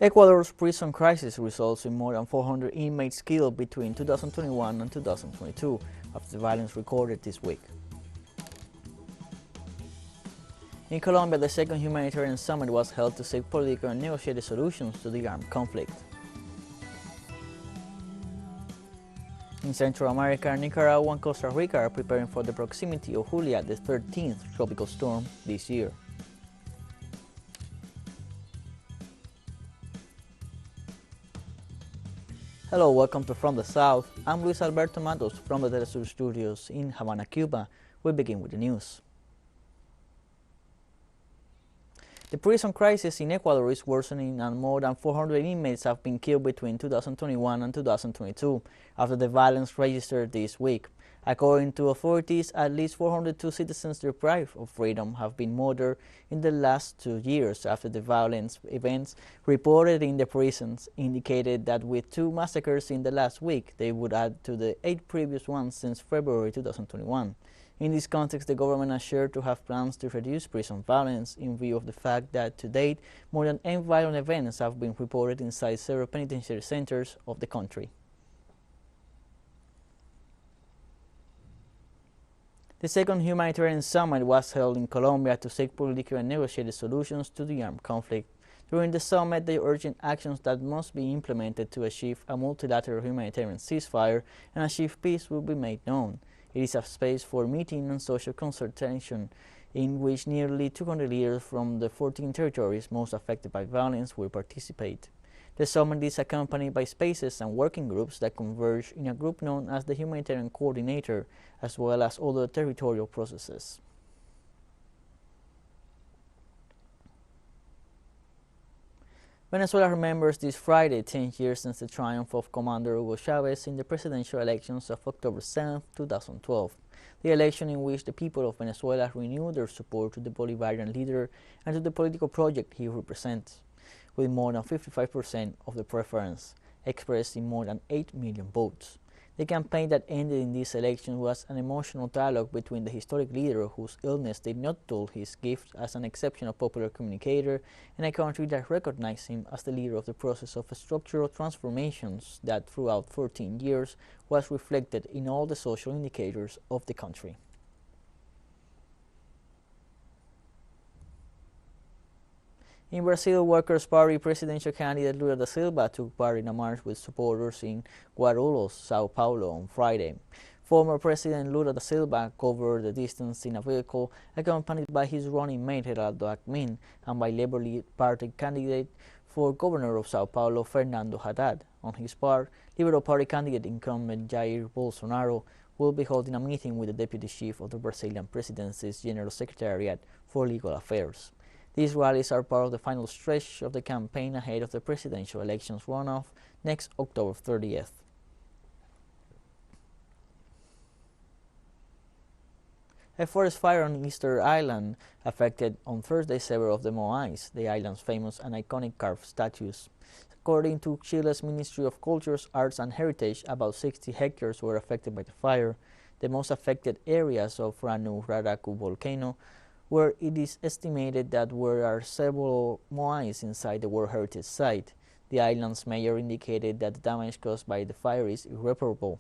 Ecuador's prison crisis results in more than 400 inmates killed between 2021 and 2022 after the violence recorded this week. In Colombia, the second humanitarian summit was held to seek political and negotiated solutions to the armed conflict. In Central America, Nicaragua and Costa Rica are preparing for the proximity of Julia, the 13th tropical storm this year. Hello, welcome to From the South. I'm Luis Alberto Matos from the teleSUR studios in Havana, Cuba. We begin with the news. The prison crisis in Ecuador is worsening and more than 400 inmates have been killed between 2021 and 2022 after the violence registered this week. According to authorities, at least 402 citizens deprived of freedom have been murdered in the last 2 years after the violence events reported in the prisons indicated that with 2 massacres in the last week, they would add to the 8 previous ones since February 2021. In this context, the government assured to have plans to reduce prison violence in view of the fact that to date, more than 8 violent events have been reported inside several penitentiary centers of the country. The second humanitarian summit was held in Colombia to seek political and negotiated solutions to the armed conflict. During the summit, they urged actions that must be implemented to achieve a multilateral humanitarian ceasefire and achieve peace will be made known. It is a space for meeting and social consultation in which nearly 200 leaders from the 14 territories most affected by violence will participate. The summit is accompanied by spaces and working groups that converge in a group known as the Humanitarian Coordinator, as well as other territorial processes. Venezuela remembers this Friday 10 years since the triumph of Commander Hugo Chavez in the presidential elections of October 7, 2012, the election in which the people of Venezuela renewed their support to the Bolivarian leader and to the political project he represents, with more than 55% of the preference expressed in more than 8 million votes. The campaign that ended in this election was an emotional dialogue between the historic leader whose illness did not dull his gift as an exceptional popular communicator and a country that recognized him as the leader of the process of structural transformations that throughout 14 years was reflected in all the social indicators of the country. In Brazil, Workers' Party presidential candidate Lula da Silva took part in a march with supporters in Guarulhos, Sao Paulo on Friday. Former President Lula da Silva covered the distance in a vehicle accompanied by his running mate Geraldo Alckmin and by Labour Party candidate for governor of Sao Paulo Fernando Haddad. On his part, Liberal Party candidate incumbent Jair Bolsonaro will be holding a meeting with the deputy chief of the Brazilian presidency's General Secretariat for Legal Affairs. These rallies are part of the final stretch of the campaign ahead of the presidential elections runoff next October 30th. A forest fire on Easter Island affected on Thursday several of the moais, the island's famous and iconic carved statues. According to Chile's Ministry of Cultures, Arts and Heritage, about 60 hectares were affected by the fire. The most affected areas of Ranu Raraku volcano, where it is estimated that there are several moais inside the World Heritage Site. The island's mayor indicated that the damage caused by the fire is irreparable.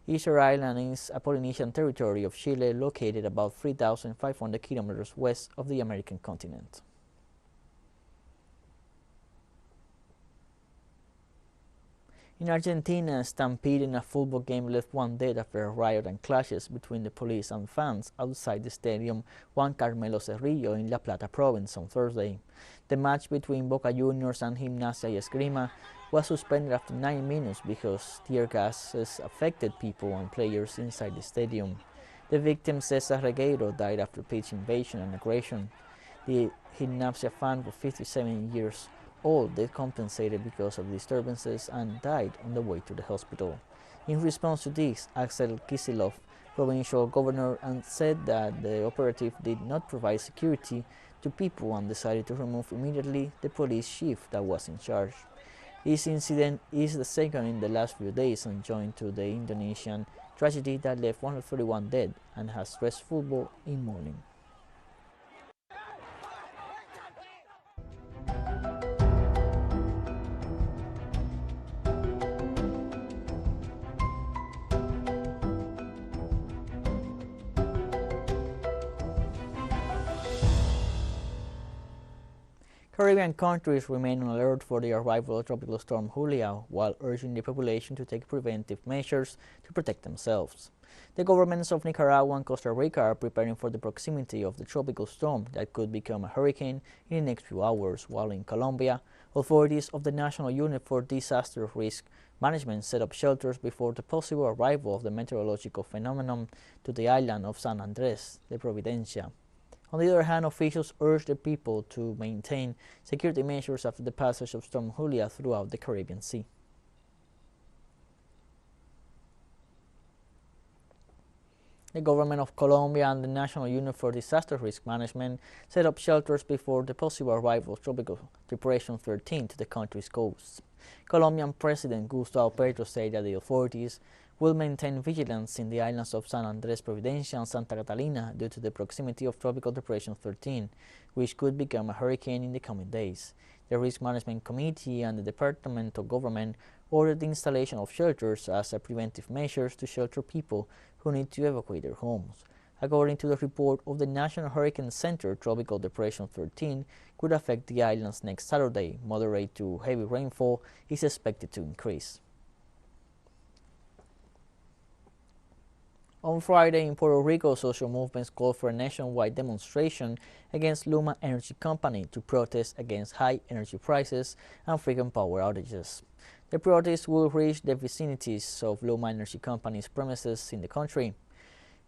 Easter Island is a Polynesian territory of Chile located about 3,500 kilometers west of the American continent. In Argentina, a stampede in a football game left 1 dead after a riot and clashes between the police and fans outside the stadium Juan Carmelo Cerrillo in La Plata province on Thursday. The match between Boca Juniors and Gimnasia y Esgrima was suspended after 9 minutes because tear gases affected people and players inside the stadium. The victim, Cesar Regueiro, died after pitch invasion and aggression. The Gimnasia fan was 57 years old, decompensated because of disturbances and died on the way to the hospital. In response to this, Axel Kicillof, provincial governor, said that the operative did not provide security to people and decided to remove immediately the police chief that was in charge. This incident is the second in the last few days and joined to the Indonesian tragedy that left 131 dead and has stressed football in mourning. Caribbean countries remain on alert for the arrival of Tropical Storm Julia, while urging the population to take preventive measures to protect themselves. The governments of Nicaragua and Costa Rica are preparing for the proximity of the tropical storm that could become a hurricane in the next few hours, while in Colombia, authorities of the National Unit for Disaster Risk Management set up shelters before the possible arrival of the meteorological phenomenon to the island of San Andres de Providencia. On the other hand, officials urge the people to maintain security measures after the passage of Storm Julia throughout the Caribbean Sea. The government of Colombia and the National Unit for Disaster Risk Management set up shelters before the possible arrival of Tropical Depression 13 to the country's coast. Colombian President Gustavo Petro said that the authorities will maintain vigilance in the islands of San Andres Providencia and Santa Catalina due to the proximity of Tropical Depression 13, which could become a hurricane in the coming days. The Risk Management Committee and the departmental government ordered the installation of shelters as a preventive measure to shelter people who need to evacuate their homes. According to the report of the National Hurricane Center, Tropical Depression 13 could affect the islands next Saturday. Moderate to heavy rainfall is expected to increase. On Friday in Puerto Rico, social movements called for a nationwide demonstration against Luma Energy Company to protest against high energy prices and frequent power outages. The protests will reach the vicinities of Luma Energy Company's premises in the country.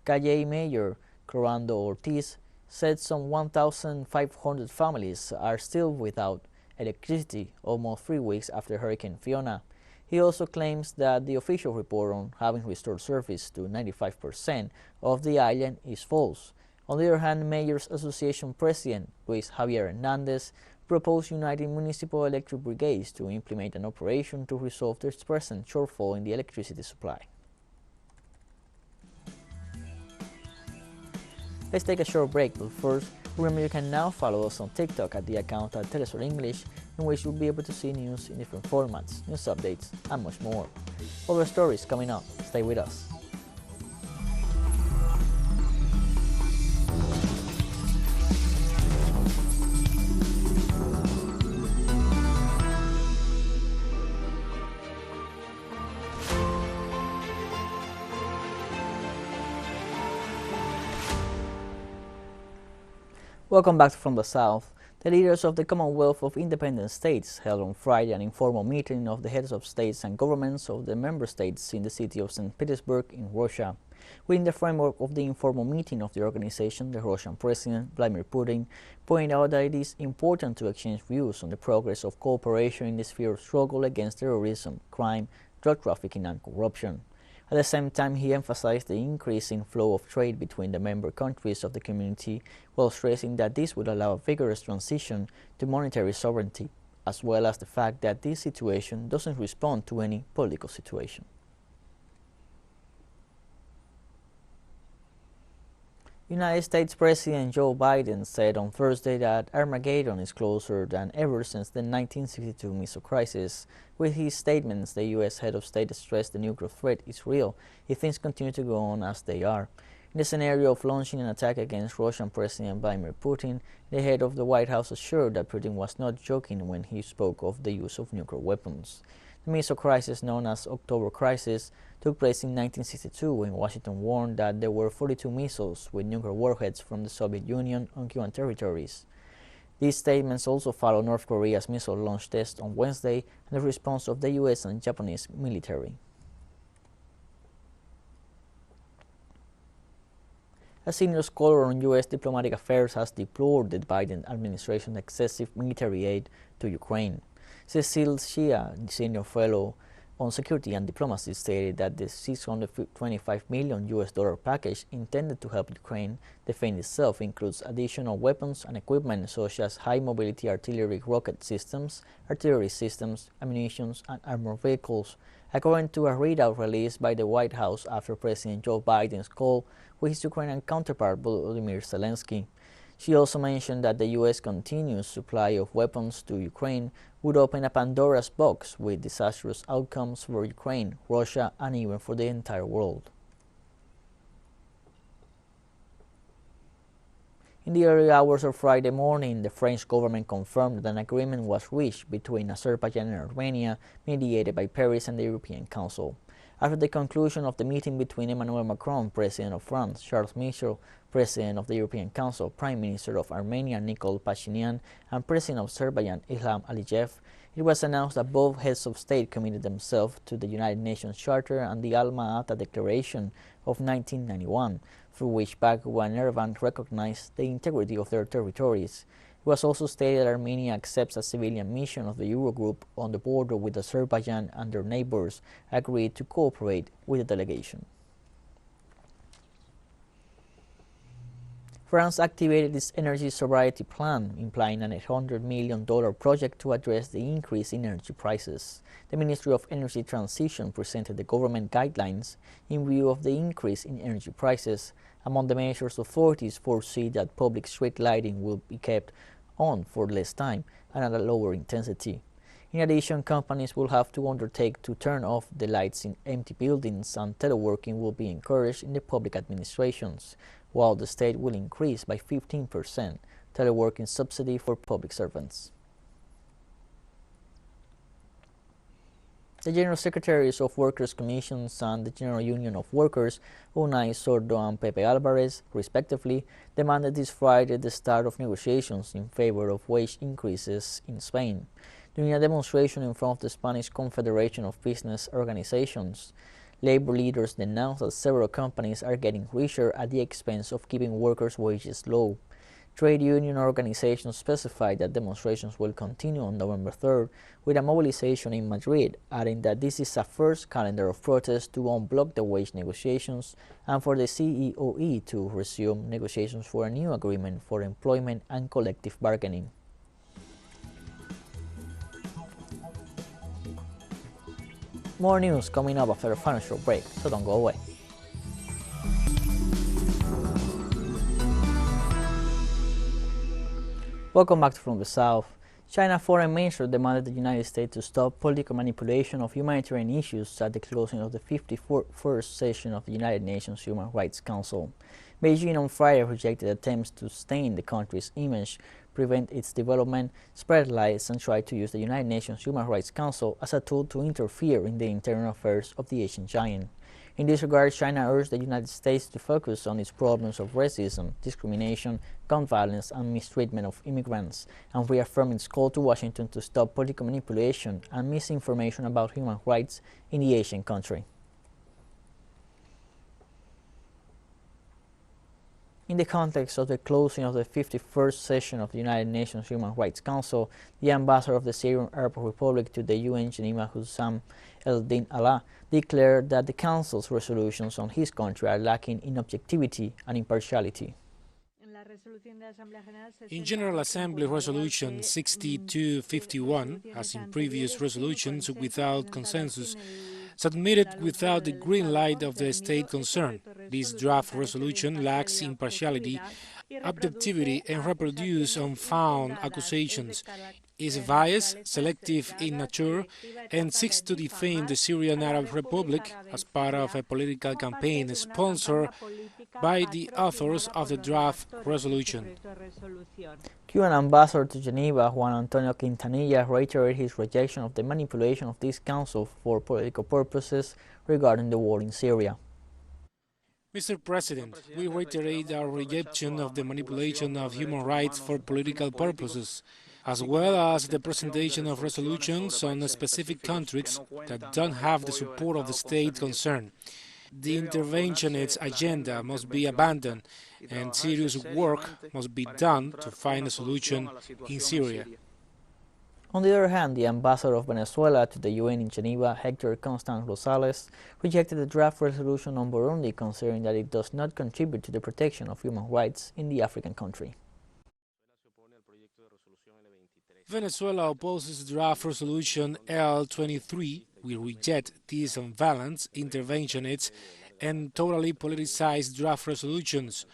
Calle Mayor Corando Ortiz said some 1,500 families are still without electricity almost 3 weeks after Hurricane Fiona. He also claims that the official report on having restored service to 95% of the island is false. On the other hand, Mayors Association President Luis Javier Hernandez proposed uniting municipal electric brigades to implement an operation to resolve the present shortfall in the electricity supply. Let's take a short break, but first, remember you can now follow us on TikTok at the account at teleSUR English, in which you'll be able to see news in different formats, news updates, and much more. Other stories coming up. Stay with us. Welcome back from the South. The leaders of the Commonwealth of Independent States held on Friday an informal meeting of the heads of states and governments of the member states in the city of St. Petersburg in Russia. Within the framework of the informal meeting of the organization, the Russian President Vladimir Putin pointed out that it is important to exchange views on the progress of cooperation in the sphere of struggle against terrorism, crime, drug trafficking and corruption. At the same time, he emphasized the increasing flow of trade between the member countries of the community, while stressing that this would allow a vigorous transition to monetary sovereignty, as well as the fact that this situation doesn't respond to any political situation. United States President Joe Biden said on Thursday that Armageddon is closer than ever since the 1962 missile crisis. With his statements, the U.S. head of state stressed the nuclear threat is real if things continue to go on as they are. In the scenario of launching an attack against Russian President Vladimir Putin, the head of the White House assured that Putin was not joking when he spoke of the use of nuclear weapons. The missile crisis, known as October Crisis, took place in 1962 when Washington warned that there were 42 missiles with nuclear warheads from the Soviet Union on Cuban territories. These statements also follow North Korea's missile launch test on Wednesday and the response of the U.S. and Japanese military. A senior scholar on U.S. diplomatic affairs has deplored the Biden administration's excessive military aid to Ukraine. Cecile Shia, senior fellow on security and diplomacy, stated that the $625 million US package intended to help Ukraine defend itself includes additional weapons and equipment such as high-mobility artillery rocket systems, artillery systems, ammunition, and armored vehicles, according to a readout released by the White House after President Joe Biden's call with his Ukrainian counterpart Volodymyr Zelensky. She also mentioned that the U.S. continuous supply of weapons to Ukraine would open a Pandora's box with disastrous outcomes for Ukraine, Russia, and even for the entire world. In the early hours of Friday morning, the French government confirmed that an agreement was reached between Azerbaijan and Armenia, mediated by Paris and the European Council. After the conclusion of the meeting between Emmanuel Macron, President of France, Charles Michel, President of the European Council, Prime Minister of Armenia, Nikol Pashinyan, and President of Azerbaijan, Ilham Aliyev, it was announced that both heads of state committed themselves to the United Nations Charter and the Alma-Ata Declaration of 1991, through which Baku and Yerevan recognized the integrity of their territories. It was also stated that Armenia accepts a civilian mission of the Eurogroup on the border with Azerbaijan, and their neighbors agreed to cooperate with the delegation. France activated its energy sobriety plan, implying an $800 million project to address the increase in energy prices. The Ministry of Energy Transition presented the government guidelines in view of the increase in energy prices. Among the measures, authorities foresee that public street lighting will be kept on for less time and at a lower intensity. In addition, companies will have to undertake to turn off the lights in empty buildings, and teleworking will be encouraged in the public administrations, while the state will increase by 15% teleworking subsidy for public servants. The General Secretaries of Workers' Commissions and the General Union of Workers, Unai Sordo and Pepe Alvarez, respectively, demanded this Friday the start of negotiations in favor of wage increases in Spain. During a demonstration in front of the Spanish Confederation of Business Organizations, labor leaders denounced that several companies are getting richer at the expense of keeping workers' wages low. Trade union organizations specified that demonstrations will continue on November 3rd with a mobilization in Madrid, adding that this is a first calendar of protests to unblock the wage negotiations and for the CEOE to resume negotiations for a new agreement for employment and collective bargaining. More news coming up after a financial break, so don't go away. Welcome back From the South. China Foreign Minister demanded the United States to stop political manipulation of humanitarian issues at the closing of the 51st session of the United Nations Human Rights Council. Beijing on Friday rejected attempts to stain the country's image, prevent its development, spread lies, and try to use the United Nations Human Rights Council as a tool to interfere in the internal affairs of the Asian giant. In this regard, China urged the United States to focus on its problems of racism, discrimination, gun violence, and mistreatment of immigrants, and reaffirmed its call to Washington to stop political manipulation and misinformation about human rights in the Asian country. In the context of the closing of the 51st session of the United Nations Human Rights Council, the ambassador of the Syrian Arab Republic to the UN, Geneva, Hussam el-Din Allah, declared that the Council's resolutions on his country are lacking in objectivity and impartiality. In General Assembly Resolution 6251, as in previous resolutions without consensus, submitted without the green light of the state concerned, this draft resolution lacks impartiality, objectivity, and reproduces unfounded accusations, is biased, selective in nature, and seeks to defame the Syrian Arab Republic as part of a political campaign sponsored by the authors of the draft resolution. Cuban ambassador to Geneva, Juan Antonio Quintanilla, reiterated his rejection of the manipulation of this council for political purposes regarding the war in Syria. Mr. President, we reiterate our rejection of the manipulation of human rights for political purposes, as well as the presentation of resolutions on specific countries that don't have the support of the state concerned. The interventionist agenda must be abandoned, and serious work must be done to find a solution in Syria. On the other hand, the ambassador of Venezuela to the UN in Geneva, Hector Constant Rosales, rejected the draft resolution on Burundi, considering that it does not contribute to the protection of human rights in the African country. Venezuela opposes draft resolution L23. We reject these unbalanced, interventionist, and totally politicized draft resolutions,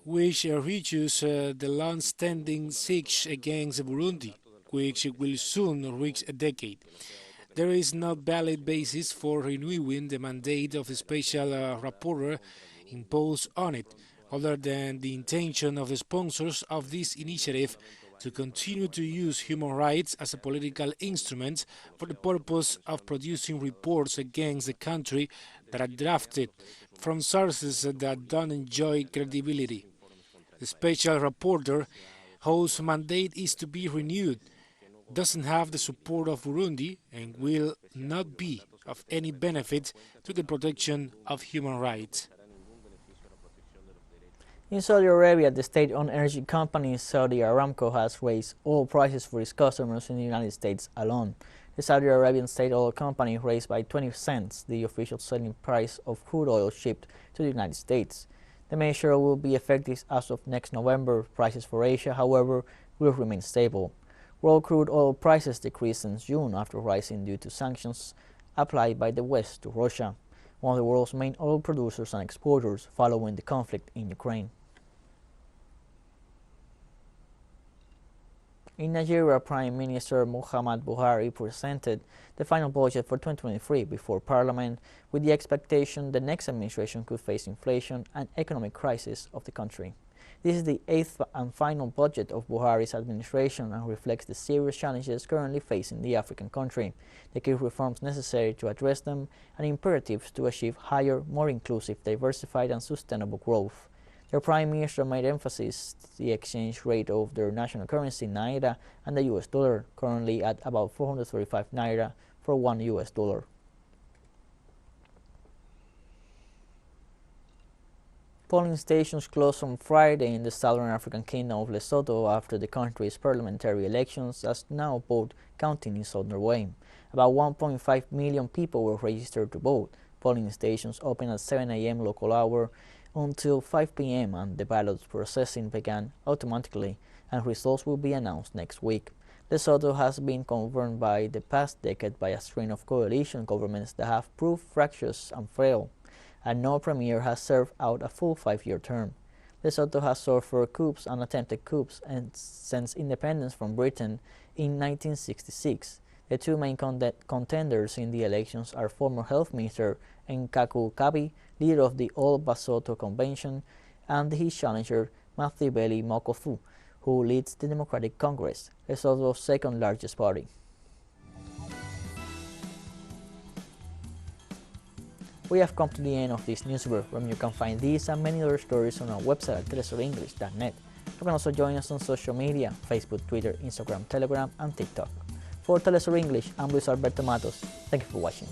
which reduce the long-standing siege against Burundi, which will soon reach a decade. There is no valid basis for renewing the mandate of the special rapporteur imposed on it, other than the intention of the sponsors of this initiative to continue to use human rights as a political instrument for the purpose of producing reports against the country that are drafted from sources that don't enjoy credibility. The special rapporteur, whose mandate is to be renewed, doesn't have the support of Burundi and will not be of any benefit to the protection of human rights. In Saudi Arabia, the state-owned energy company Saudi Aramco has raised oil prices for its customers in the United States alone. The Saudi Arabian state oil company raised by 20 cents the official selling price of crude oil shipped to the United States. The measure will be effective as of next November. Prices for Asia, however, will remain stable. World crude oil prices decreased since June after rising due to sanctions applied by the West to Russia, one of the world's main oil producers and exporters following the conflict in Ukraine. In Nigeria, Prime Minister Muhammadu Buhari presented the final budget for 2023 before Parliament with the expectation the next administration could face inflation and economic crisis of the country. This is the eighth and final budget of Buhari's administration and reflects the serious challenges currently facing the African country, the key reforms necessary to address them, and imperatives to achieve higher, more inclusive, diversified, and sustainable growth. The Prime Minister made emphasis the exchange rate of their national currency, Naira, and the US dollar, currently at about 435 Naira for $1 US. Polling stations closed on Friday in the southern African kingdom of Lesotho after the country's parliamentary elections as now vote counting is underway. About 1.5 million people were registered to vote. Polling stations open at 7 a.m. local hour until 5 p.m. and the ballot processing began automatically, and results will be announced next week. Lesotho has been governed by the past decade by a string of coalition governments that have proved fractious and frail, and no premier has served out a full 5-year term. Lesotho has suffered coups and attempted coups since independence from Britain in 1966. The two main contenders in the elections are former Health Minister Nkaku Kabi, leader of the All Basotho Convention, and his challenger Mathibeli Mokofu, who leads the Democratic Congress, Lesotho's second largest party. We have come to the end of this newspaper, where you can find these and many other stories on our website at telesurenglish.net. You can also join us on social media: Facebook, Twitter, Instagram, Telegram, and TikTok. For TeleSUR English, I'm Luis Alberto Matos. Thank you for watching.